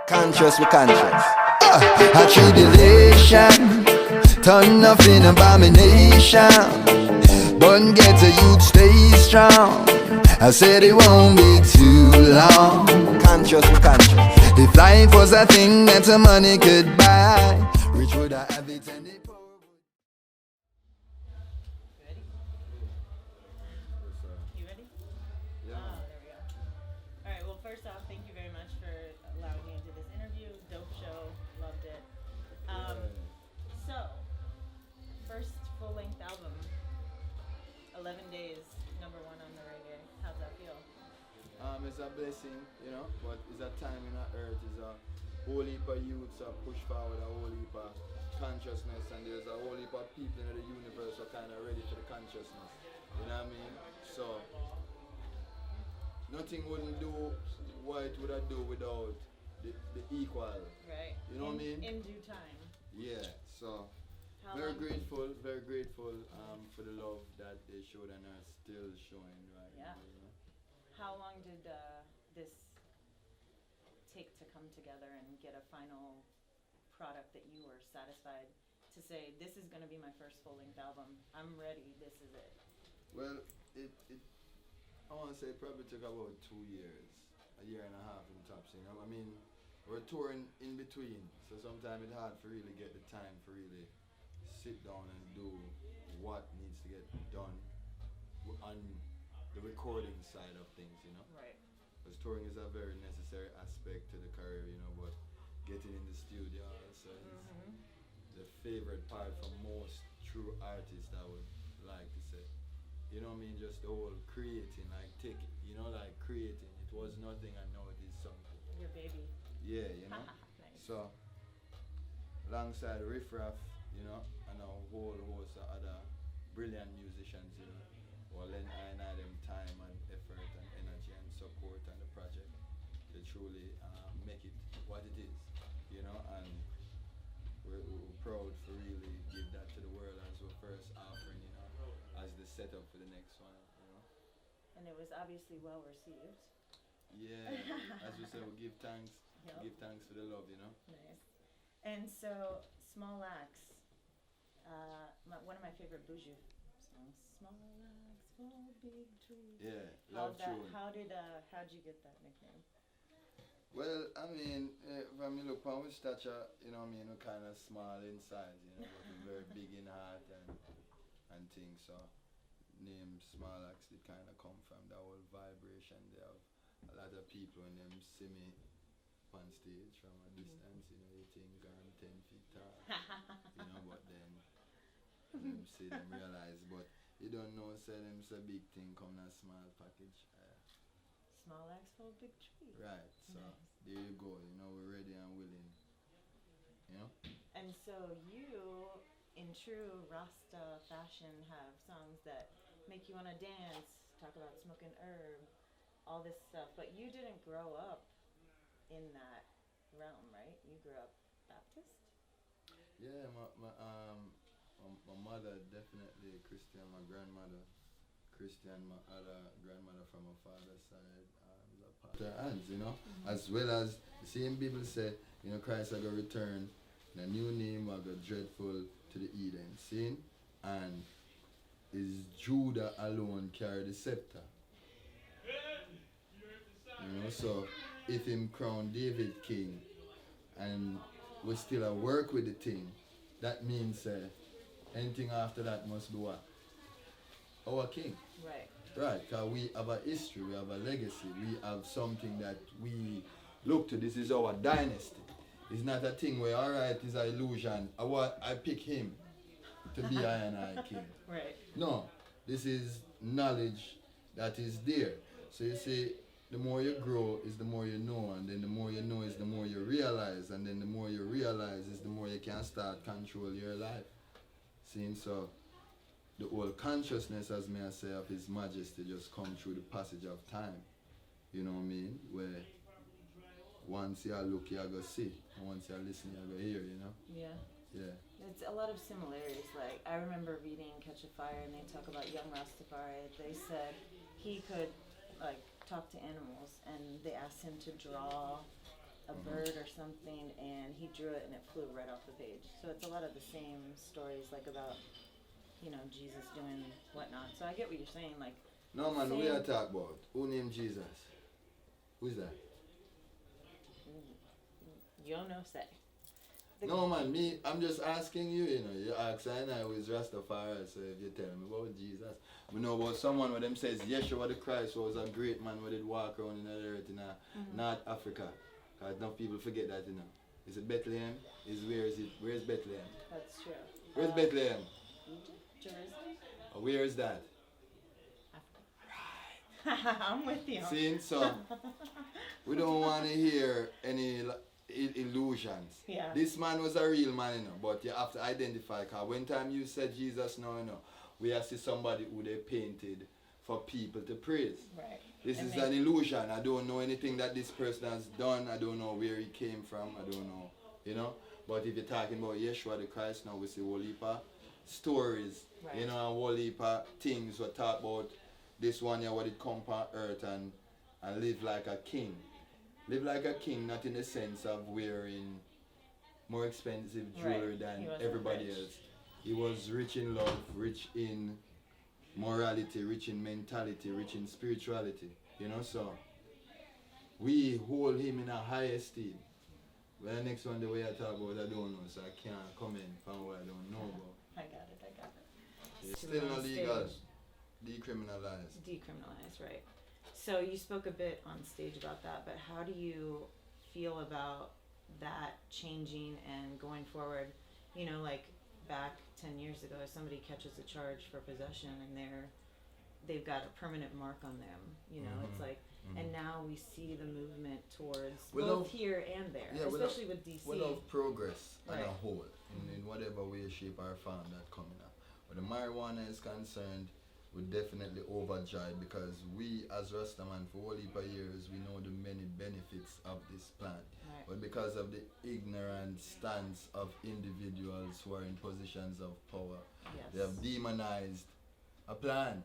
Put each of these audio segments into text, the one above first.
Conscious, we conscious. A tribulation, turn nothing abomination. But get a youth stay strong. I said it won't be too long. Conscious, we conscious. If life was a thing that the money could buy, rich would I have it and the poor would. Ready? You ready? Yeah. There we go. Alright, well first off, thank you very much for allowing me to do this interview. Dope show, loved it. So, first full-length album, 11 days, #1 on the reggae. How's that feel? It's a blessing, you know, but it's a time in the earth, it's a whole heap of youths are push forward, a whole heap of consciousness, and there's a whole heap of people in the universe who are kind of ready for the consciousness, you know what I mean? So, nothing wouldn't do what it would have do without the equal, Right. you know what I mean? In due time. Yeah, so, How very long- grateful for the love that they showed and are still showing right Yeah. now, you know? How long did this take to come together and get a final product that you were satisfied to say, this is going to be my first full-length album, I'm ready, this is it? Well, I want to say it probably took about 2 years, a year and a half in tops, you know. I mean, we're touring in between, so sometimes it's hard to really get the time to really sit down and do what needs to get done on the recording side of things, you know. Right. Because touring is a very necessary aspect to the career, you know, but getting in the studio also is the favorite part for most true artists, I would like to say. You know what I mean? Just the whole creating, like creating. It was nothing and now it is something. Your baby. Yeah, you know? Nice. So, alongside Riff Raff, you know, and a whole host of other brilliant musicians, you know, will lend I them time and effort and energy and support on the project to truly make it what it is, you know, and we're proud to really give that to the world as our first offering, you know, as the setup for the next one, you know. And it was obviously well received. Yeah, as we said, we give thanks, Yep. give thanks for the love, you know. Nice. And so, Small Axe, one of my favorite Buju songs. Small Axe for big trees. Yeah, love tune. How'd you get that nickname? Well, I mean, when we look upon with stature, you know what I mean, we're kind of small in size, you know, but we're very big in heart and things, so name Small Axe did kind of come from that whole vibration there of a lot of people when them see me on stage from a distance, you know, you think I'm 10 feet tall, you know, but then them see them realize, but you don't know, say them it's a big thing come in a small package. Small Axe for big trees. Right, so Nice. there you go, you know, we're ready and willing, you know? And so you, in true Rasta fashion, have songs that make you want to dance, talk about smoking herb, all this stuff, but you didn't grow up in that realm, right? You grew up Baptist? Yeah, my mother definitely Christian, my grandmother Christian, my other grandmother from my father's side is a pastor, hands, you know, as well as the same Bible say, you know, Christ are gonna return in a new name will go dreadful to the Eden, see, and is Judah alone carry the scepter, you know, so if him crown David king and we still at work with the thing, that means anything after that must be what? Our king. Right. Right, because we have a history, we have a legacy, we have something that we look to. This is our dynasty. It's not a thing where, alright, it's an illusion. I pick him to be I and I king. Right. No, this is knowledge that is there. So you see, the more you grow is the more you know, and then the more you know is the more you realize, and then the more you realize is the more you can start control your life. See, so the whole consciousness, as may I say, of His Majesty just come through the passage of time. You know what I mean? Where once you look, you go see, and once you listen, you go hear, you know? Yeah. Yeah. It's a lot of similarities. Like, I remember reading Catch a Fire, and they talk about young Rastafari. They said he could, like, talk to animals, and they asked him to draw a bird or something, and he drew it and it flew right off the page. So it's a lot of the same stories, like about, you know, Jesus doing whatnot. So I get what you're saying, like. No man, we are talking about. Who named Jesus? Who's that? You don't know, say. No man, I'm just asking you, you know. You ask and I was Rastafari, so if you tell me about Jesus. We know about someone where them says Yeshua the Christ was a great man who did walk around in the earth in North Africa. Because enough people forget that, you know. Is it Bethlehem? Where is it? Where's Bethlehem? That's true. Where's Bethlehem? Egypt? Jerusalem? Where is that? Africa. I'm with you. See, so we don't want to hear any illusions. Yeah. This man was a real man, you know, but you have to identify, because when time you said Jesus now, you know, we have to see somebody who they painted for people to praise. Right. This And is an illusion. I don't know anything that this person has done. I don't know where he came from. I don't know, you know. But if you're talking about Yeshua the Christ, now we see whole heap of stories, Right. you know, and whole heap of things we talk about this one here, what it come on earth and live like a king. Live like a king, not in the sense of wearing more expensive jewelry Right. than He wasn't everybody rich. else. He was rich in love, rich in morality, rich in mentality, rich in spirituality. You know, so we hold him in a high esteem. Well, the next one, the way I talk about, I don't know, so I can't comment on what I don't know about. I got it. It's To still on not legal. stage. Decriminalized. Decriminalized, right. So you spoke a bit on stage about that, but how do you feel about that changing and going forward? You know, like back 10 years ago, if somebody catches a charge for possession and they've got a permanent mark on them, you know, it's like, and now we see the movement towards both here and there, especially with DC. We love progress as a Right. whole, in whatever way, shape, or form that coming up. But the marijuana is concerned, we're definitely overjoyed because we as Rastaman for all heap of years, we know the many benefits of this plant. Right. But because of the ignorant stance of individuals who are in positions of power, Yes. they have demonized a plant.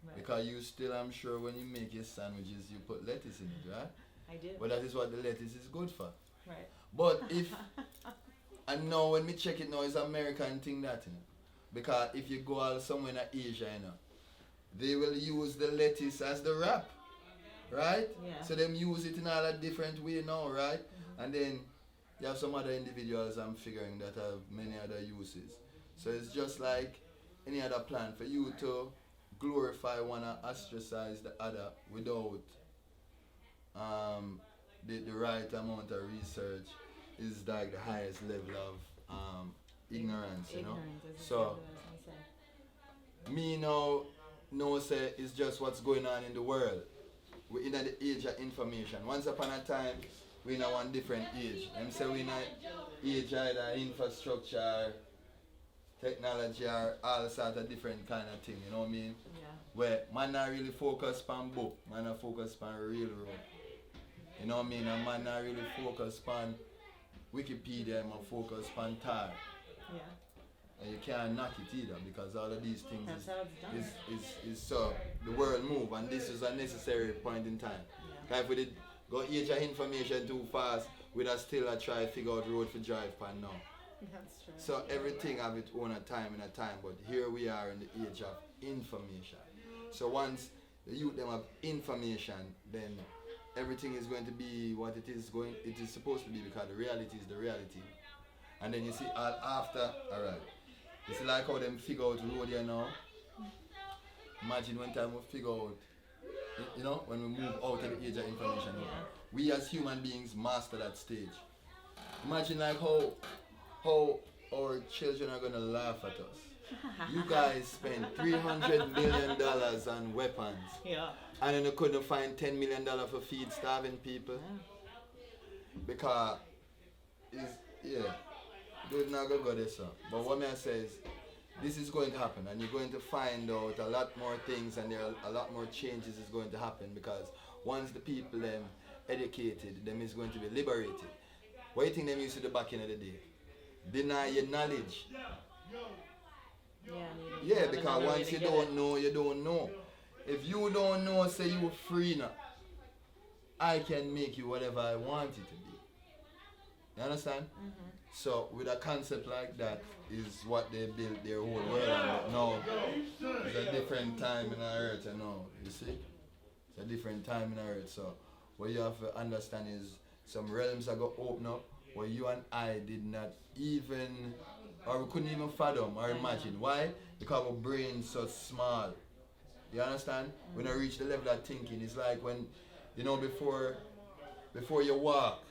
Right. Because you still, I'm sure, when you make your sandwiches, you put lettuce in it, right? I do. But that is what the lettuce is good for. Right. But if, and now when we check it now, it's American thing that, you know. Because if you go out somewhere in Asia, you know, they will use the lettuce as the wrap, right? Yeah. So them use it in all a different way now, right? And then you have some other individuals, I'm figuring, that have many other uses. So it's just like any other plant for you to glorify one and ostracize the other without the right amount of research is like the highest level of ignorance, you know. Ignorance is So exactly what I was gonna say. me now say it's just what's going on in the world. We're in the age of information. Once upon a time, we're in a one different age. Them say we're in an age either infrastructure, technology, or all sorts of different kind of thing, you know what I mean? Yeah. Where man not really focus on book, man not focus on railroad. You know what I mean? And man not really focus on Wikipedia, man focus on tar. Yeah. And you can't knock it either because all of these things That's how it's done. is so the world move, and this is a necessary point in time. Yeah. If we did go age of information too fast, we'd have still try to figure out road for drive pan now. That's true. So everything have its own time in a time, but here we are in the age of information. So once the youth them have information, then everything is going to be what it is supposed to be, because the reality is the reality. And then you see all after, alright. It's like how them figure out road here now. Imagine when time we figure out, you know, when we move out of the age of information. We as human beings master that stage. Imagine like how our children are gonna laugh at us. You guys spent $300 million on weapons, Yeah. and then you couldn't find $10 million for feed starving people. Because dude not gonna go there, sir. But what I say is, this is going to happen, and you're going to find out a lot more things, and there are a lot more changes is going to happen, because once the people them educated, them is going to be liberated. What do you think them used to do back in the day? Deny your knowledge. Yeah, because once you don't know, you don't know. If you don't know, say you free now. I can make you whatever I want it to be. You understand? So with a concept like that is what they built their whole world on. No, it's a different time in our earth, you know. You see? It's a different time in our earth. So what you have to understand is some realms are going to open up where you and I did not even, or we couldn't even fathom or imagine. Why? Because our brain's so small. You understand? When I reach the level of thinking, it's like when, you know, before you walk,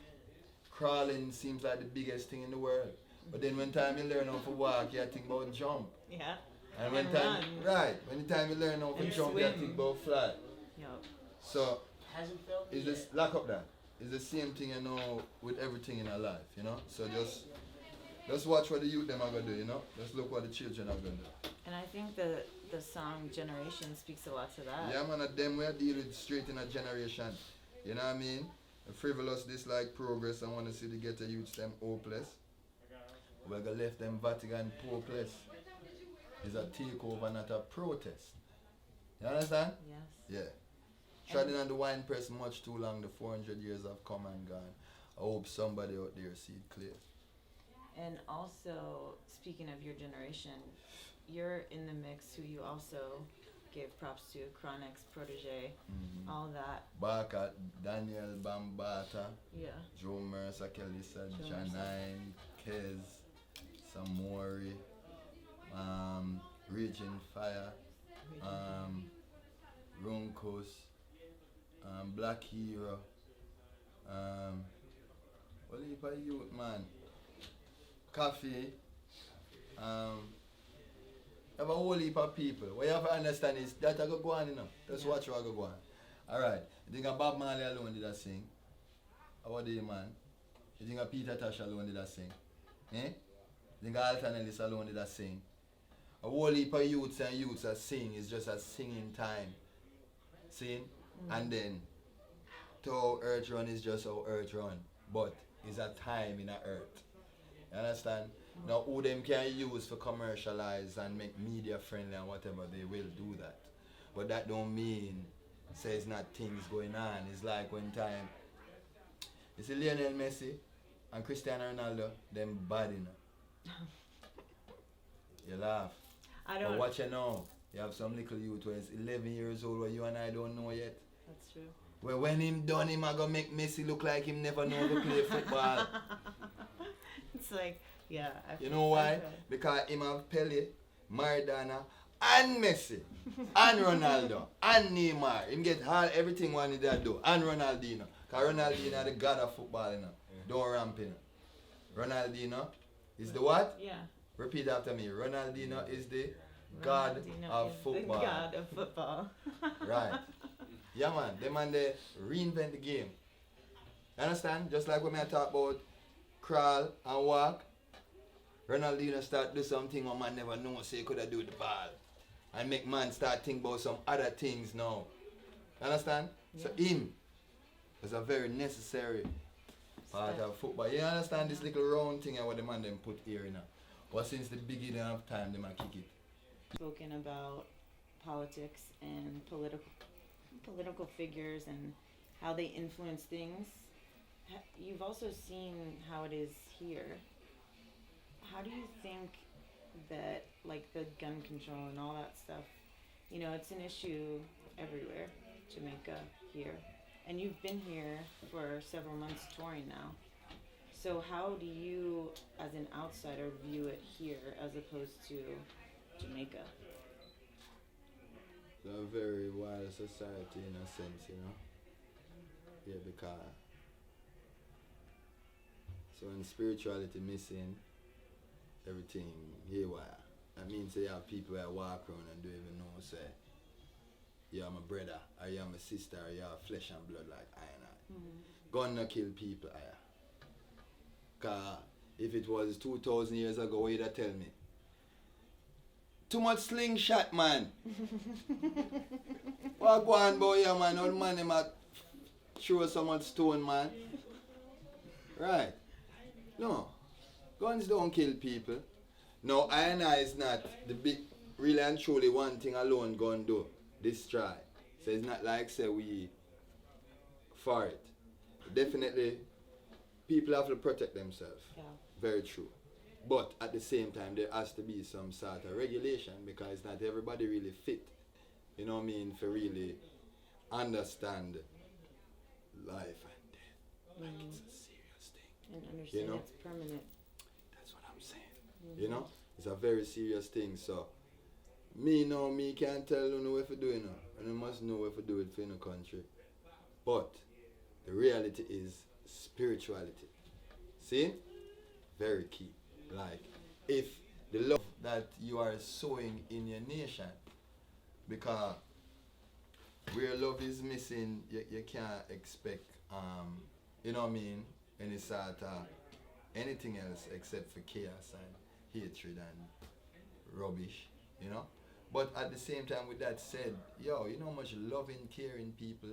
crawling seems like the biggest thing in the world. But then when time you learn how to walk, you think about jump. Yeah. And when time, right, when the time you learn how to And jump, swim. you think about fly. Yup. So, Hasn't felt it's this, lock up that. It's the same thing, you know, with everything in our life, you know? So just watch what the youth them are going to do, you know? Just look what the children are going to do. And I think the song Generation speaks a lot to that. Yeah, man, them we are dealing straight in a generation. You know what I mean? A frivolous dislike progress and want to see the ghetto youths them hopeless. We're going to left them Vatican hopeless. It's a takeover, not a protest. You understand? Yes. Yeah. Treading on the wine press much too long, the 400 years have come and gone. I hope somebody out there see it clear. And also, speaking of your generation, you're in the mix who you also gave props to, Chronix, Protege, all that. Baka, Daniel Bambata, Yeah. Joe Mercer, Kelisa, Joe Janine, Kez, Samori, Raging Fire, Ronkos, Black Hero, what heap of youth, man? Coffee, have a whole heap of people. What you have to understand is that I go on, you know. Just watch what I go on. Alright, you think Bob Marley alone did that sing? How do you, man? You think Peter Tosh alone did that sing? Eh? You think Alton Ellis alone did that sing? A whole heap of youths and youths that sing is just a singing time. See? And then, to how earth run is just how earth run. But it's a time in a earth. You understand? Now who them can use for commercialize and make media friendly and whatever, they will do that. But that don't mean say it's not things going on. It's like when time you see Lionel Messi and Cristiano Ronaldo, them bad enough. You laugh. I But don't. what you know, you have some little youth who is 11 years old where you and I don't know yet. That's true. Well, when him done, him a go make Messi look like him never know to play football. It's like, yeah. You know why? Because him have Pele, Maradona, and Messi, and Ronaldo, and Neymar. Him get everything one he did do, and Ronaldinho. Because Ronaldinho the god of football, you know. Don't ramp, you know. Ronaldinho is the what? Yeah. Repeat after me. Ronaldinho is the god Ronaldinho of is football. The god of football. Right. Yeah, man. Them man, they reinvent the game. You understand? Just like when I talk about crawl and walk, Ronaldinho start do something one man never know, say he could have do the ball. And make man start think about some other things now. You understand? So him is a very necessary part of football. You understand this little round thing and what the man them put here in now. But since the beginning of time, they might kick it. Spoken about politics and political figures and how they influence things. You've also seen how it is here. How do you think that, like, the gun control and all that stuff, you know, it's an issue everywhere, Jamaica, here. And you've been here for several months touring now. So how do you, as an outsider, view it here as opposed to Jamaica? It's a very wild society in a sense, you know. Yeah, because so when spirituality missing, everything haywire. That means you have people that walk around and don't even know, say, you're my brother, or you're my sister, or you're flesh and blood like I and I. Gun no kill people, I. Cause if it was 2,000 years ago, what you'd tell me? Too much slingshot, man. What go on, boy, yeah, man? Old man, him a throw so much stone, man. Right. No. Guns don't kill people. No, I and I is not the big, really and truly one thing alone gun do. Destroy. So it's not like, say, we for it. Definitely, people have to protect themselves. Yeah. Very true. But at the same time, there has to be some sort of regulation because not everybody really fit, you know what I mean, for really understand life and death. Like it's a serious thing. And understand You know? it's permanent. That's what I'm saying. You know? It's a very serious thing. So, me can't tell you what to do, you know. And you must know what to do it for in a country. But the reality is spirituality. See? Very key. Like, if the love that you are sowing in your nation, because where love is missing, you can't expect, you know what I mean, any sort of anything else except for chaos and hatred and rubbish, you know. But at the same time, with that said, yo, you know how much loving, caring people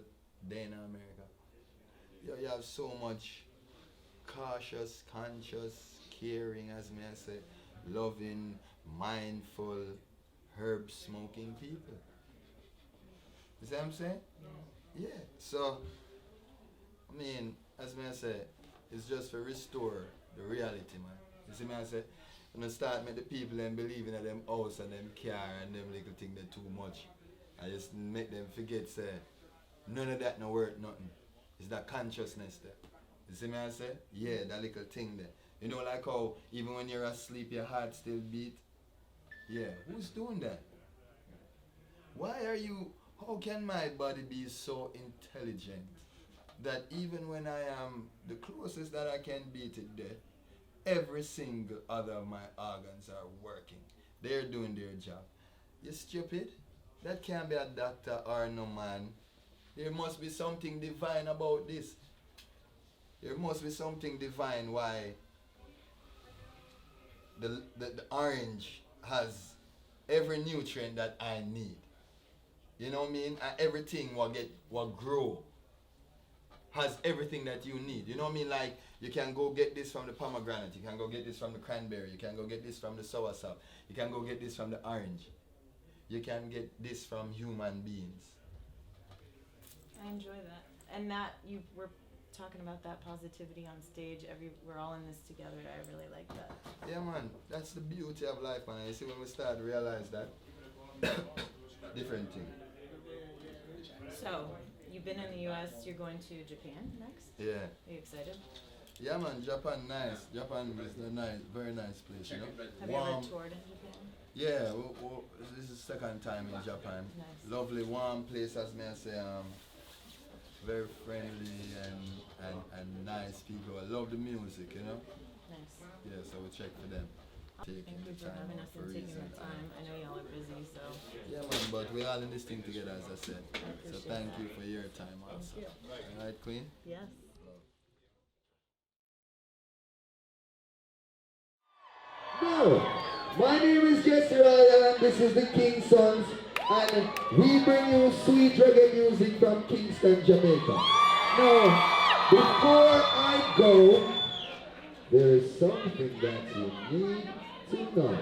there in America? Yo, you have so much cautious, conscious, caring, as may I say, loving, mindful, herb smoking people. You see what I'm saying? Yeah. So, I mean, as may I say, it's just to restore the reality, man. You see what I say? And start make the people them believing in them house and them car and them little thing they too much. I just make them forget, say, none of that no worth nothing. It's that consciousness there. You see me I say? Yeah, that little thing there. You know, like how even when you're asleep your heart still beat? Yeah, who's doing that? How can my body be so intelligent that even when I am the closest that I can be to death, every single other of my organs are working. They're doing their job. You stupid? That can't be a doctor or no man. There must be something divine about this. There must be something divine why the orange has every nutrient that I need. You know what I mean? And everything what grow has everything that you need. You know what I mean? Like you can go get this from the pomegranate, you can go get this from the cranberry, you can go get this from the soursop, you can go get this from the orange. You can get this from human beings. I enjoy that. And that you were talking about that positivity on stage. We're all in this together. I really like that. Yeah, man. That's the beauty of life, man. You see, when we start to realize that, different thing. So, you've been in the U.S. You're going to Japan next? Yeah. Are you excited? Yeah, man. Japan, nice. Japan is a nice, very nice place, you know. Have you ever toured in Japan? Yeah, this is the second time in Japan. Nice. Lovely, warm place, as may I say. Very friendly and nice people. I love the music, you know. Nice. Yeah, so we check for them. Thank you for having us and taking the time. I know y'all are busy, so. Yeah, man, but we're all in this thing together, as I said. So thank you for your time also. you. All right, Queen? Yes. Now, my name is Jesse Royal and this is the King's Sons, and we bring you sweet reggae music from Kingston, Jamaica. Now, before I go, there is something that you need to know.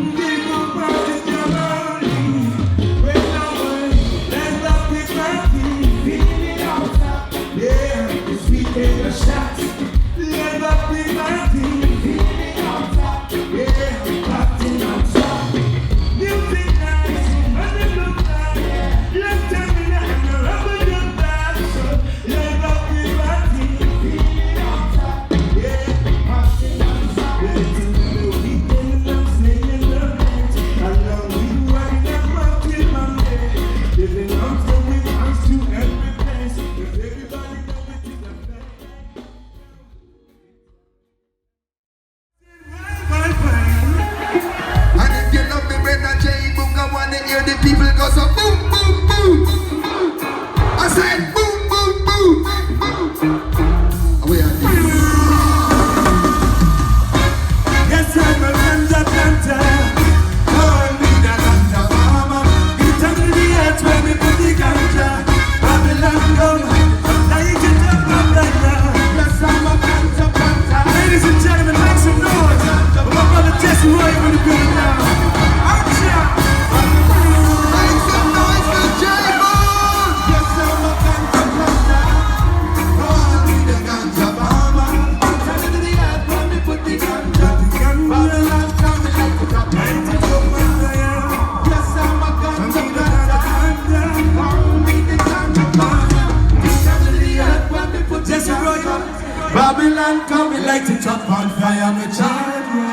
People hear the people go so boom, boom, boom. I said boom, boom, boom. We are this. Yes, I'm a ganja planter. Call me the ganja farmer. It's under the earth when we put the ganja. Babylon come, light it up, my brother. Yes, I'm a ganja planter. Ladies and gentlemen, make some noise for my brother Jesse Royal when he put it down. Make some noise for J-Boog. Yes, I'm a ganja planter. Call me the ganja farmer. It's under the earth when we put the ganja. Babylon come, light it up, my brother. Yes, I'm a ganja planter. Call me the ganja farmer. It's under the earth when we put the ganja. Babylon come, light it up on fire, my child.